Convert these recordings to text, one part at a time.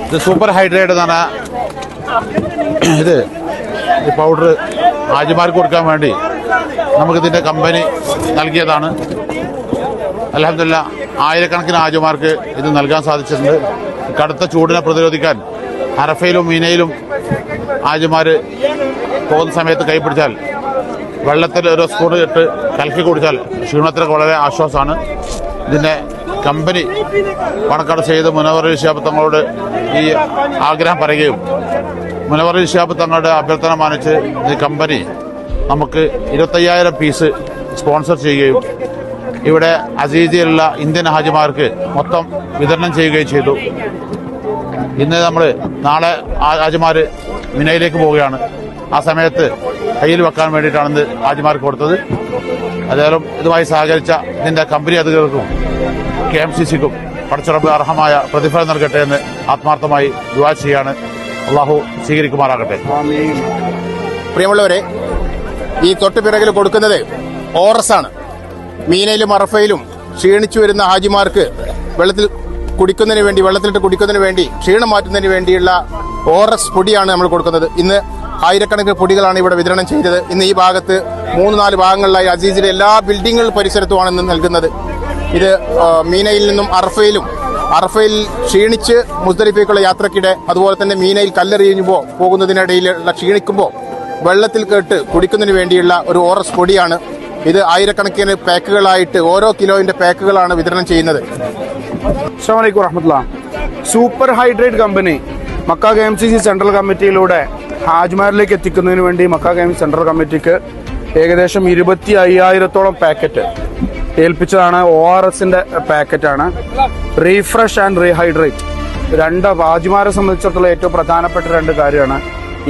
ഇത് super hydrate എന്ന് പറഞ്ഞാൽ ഇത് ഈ പൗഡർ ഹാജിമാർക്ക് കൊടുക്കാൻ വേണ്ടി നമുക്കിതിൻ്റെ കമ്പനി നൽകിയതാണ്. അൽഹംദുലില്ലാ ആയിരക്കണക്കിന് ഹാജിമാർക്ക് ഇത് നൽകാൻ സാധിച്ചിട്ടുണ്ട്. കടുത്ത ചൂടിനെ പ്രതിരോധിക്കാൻ അറഫയിലും മീനയിലും ഹാജിമാർ പോകുന്ന സമയത്ത് കൈ പിടിച്ചാൽ വെള്ളത്തിൽ ഒരു സ്പൂൺ ഇട്ട് കലക്കി കുടിച്ചാൽ ക്ഷീണത്തിനൊക്കെ വളരെ ആശ്വാസമാണ്. ഇതിൻ്റെ കമ്പനി പണക്കാട് ചെയ്ത് മുനവർ ശിഹാബ് തങ്ങളോട് ഈ ആഗ്രഹം പറയുകയും മുനവർ ശിഹാബ് തങ്ങളുടെ അഭ്യർത്ഥന മാനിച്ച് ഈ കമ്പനി നമുക്ക് 25,000 പീസ് സ്പോൺസർ ചെയ്യുകയും ഇവിടെ അസീസിയിലുള്ള ഇന്ത്യൻ ഹാജിമാർക്ക് മൊത്തം വിതരണം ചെയ്യുകയും ചെയ്തു. ഇന്ന് നമ്മൾ നാളെ ഹാജിമാർ മിനയിലേക്ക് പോവുകയാണ്. ആ സമയത്ത് കയ്യിൽ വെക്കാൻ വേണ്ടിയിട്ടാണ് ഇന്ന് ഹാജിമാർക്ക് കൊടുത്തത്. അതേലും ഇതുമായി സഹകരിച്ച ഇതിൻ്റെ കമ്പനി അധികൃതർക്കും KMCCക്കും പടച്ചുറപ്പ് അർഹമായ പ്രതിഫലം നൽകട്ടെ എന്ന് ആത്മാർത്ഥമായി ദുആ ചെയ്യാണ്. അള്ളാഹു സ്വീകരിക്കുമാറാകട്ടെ. പ്രിയമുള്ളവരെ, ഈ തൊട്ടുപിറകിൽ കൊടുക്കുന്നത് ORS ആണ്. മീനയിലും അറഫയിലും ക്ഷീണിച്ചു വരുന്ന ഹാജിമാർക്ക് വെള്ളത്തിലിട്ട് കുടിക്കുന്നതിന് വേണ്ടി ക്ഷീണം മാറ്റുന്നതിന് വേണ്ടിയുള്ള ORS പൊടിയാണ് നമ്മൾ കൊടുക്കുന്നത്. ഇന്ന് ആയിരക്കണക്കിന് പൊടികളാണ് ഇവിടെ വിതരണം ചെയ്തത്. ഇന്ന് ഈ ഭാഗത്ത് 3-4 ഭാഗങ്ങളിലായി അസീസിലെ എല്ലാ ബിൽഡിങ്ങുകൾ പരിസരത്തുമാണ് ഇന്ന് നൽകുന്നത്. ഇത് മീനയിൽ നിന്നും അറഫയിൽ ക്ഷീണിച്ച് മുസ്ദലിഫയ്ക്കുള്ള യാത്രക്കിടെ, അതുപോലെ തന്നെ മീനയിൽ കല്ലെറിയുമ്പോൾ പോകുന്നതിനിടയിലുള്ള ക്ഷീണിക്കുമ്പോൾ വെള്ളത്തിൽ കേട്ട് കുടിക്കുന്നതിന് വേണ്ടിയുള്ള ഒരു ORS പൊടിയാണ്. ഇത് ആയിരക്കണക്കിന് പാക്കുകളായിട്ട് ഓരോ കിലോയുടെ പാക്കുകളാണ് വിതരണം ചെയ്യുന്നത്. അസ്സലാമു അലൈക്കും വറഹ്മത്തുള്ളാഹി. Super hydrate company Mecca KMCC central കമ്മിറ്റിയിലൂടെ ഹാജിമാരിലേക്ക് എത്തിക്കുന്നതിന് വേണ്ടി മക്ക KMCC സെൻട്രൽ കമ്മിറ്റിക്ക് ഏകദേശം 25,000-ഓളം പാക്കറ്റ് ഏൽപ്പിച്ചതാണ്. ORSന്റെ പാക്കറ്റാണ്. റീഫ്രഷ് ആൻഡ് റീഹൈഡ്രേറ്റ്, ഹാജിമാരെ സംബന്ധിച്ചിടത്തോളം ഏറ്റവും പ്രധാനപ്പെട്ട 2 കാര്യമാണ്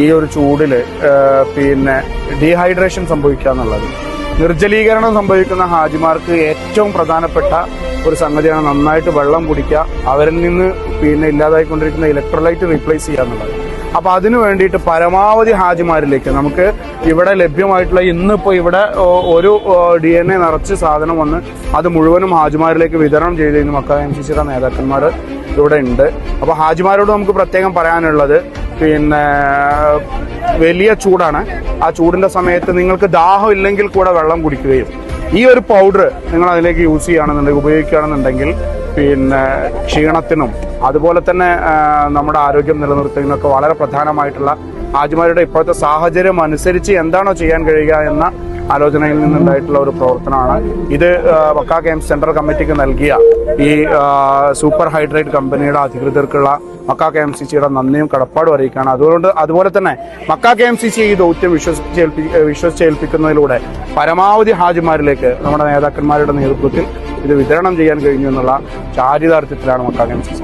ഈ ഒരു ചൂടിൽ ഡീഹൈഡ്രേഷൻ സംഭവിക്കുക എന്നുള്ളത്. നിർജ്ജലീകരണം സംഭവിക്കുന്ന ഹാജിമാർക്ക് ഏറ്റവും പ്രധാനപ്പെട്ട ഒരു സംഗതിയാണ് നന്നായിട്ട് വെള്ളം കുടിക്കുക, അവരിൽ നിന്ന് ഇല്ലാതായിക്കൊണ്ടിരിക്കുന്ന ഇലക്ട്രോലൈറ്റ് റീപ്ലേസ് ചെയ്യുക എന്നുള്ളത്. അപ്പൊ അതിനു വേണ്ടിയിട്ട് പരമാവധി ഹാജിമാരിലേക്ക് നമുക്ക് ഇവിടെ ലഭ്യമായിട്ടുള്ള ഇന്നിപ്പോൾ ഇവിടെ ഒരു DNA നിറച്ച് സാധനം വന്ന് അത് മുഴുവനും ഹാജിമാരിലേക്ക് വിതരണം ചെയ്ത് ഇന്ന് മക്ക KMCCയുടെ നേതാക്കന്മാർ ഇവിടെ ഉണ്ട്. അപ്പൊ ഹാജിമാരോട് നമുക്ക് പ്രത്യേകം പറയാനുള്ളത്, വലിയ ചൂടാണ്. ആ ചൂടിന്റെ സമയത്ത് നിങ്ങൾക്ക് ദാഹം ഇല്ലെങ്കിൽ കൂടെ വെള്ളം കുടിക്കുകയും ഈ ഒരു പൗഡർ നിങ്ങൾ അതിലേക്ക് ഉപയോഗിക്കുകയാണെന്നുണ്ടെങ്കിൽ ക്ഷീണത്തിനും അതുപോലെ തന്നെ നമ്മുടെ ആരോഗ്യം നിലനിർത്തുന്നതിനൊക്കെ വളരെ പ്രധാനമായിട്ടുള്ള ഹാജിമാരുടെ ഇപ്പോഴത്തെ സാഹചര്യം അനുസരിച്ച് എന്താണോ ചെയ്യാൻ കഴിയുക എന്ന ആലോചനയിൽ നിന്നുണ്ടായിട്ടുള്ള ഒരു പ്രവർത്തനമാണ് ഇത്. മക്ക KMCC സെൻട്രൽ കമ്മിറ്റിക്ക് നൽകിയ ഈ സൂപ്പർ ഹൈഡ്രേറ്റ് കമ്പനിയുടെ അധികൃതർക്കുള്ള മക്ക KMCCയുടെ നന്ദിയും കടപ്പാടും അറിയിക്കുകയാണ്. അതുപോലെ തന്നെ മക്ക KMCC ഈ ദൗത്യം വിശ്വസിച്ചേൽപ്പിക്കുന്നതിലൂടെ പരമാവധി ഹാജിമാരിലേക്ക് നമ്മുടെ നേതാക്കന്മാരുടെ നേതൃത്വത്തിൽ ഇത് വിതരണം ചെയ്യാൻ കഴിഞ്ഞു എന്നുള്ള ചാരിതാർത്ഥ്യത്തിലാണ് മക്ക KMCC.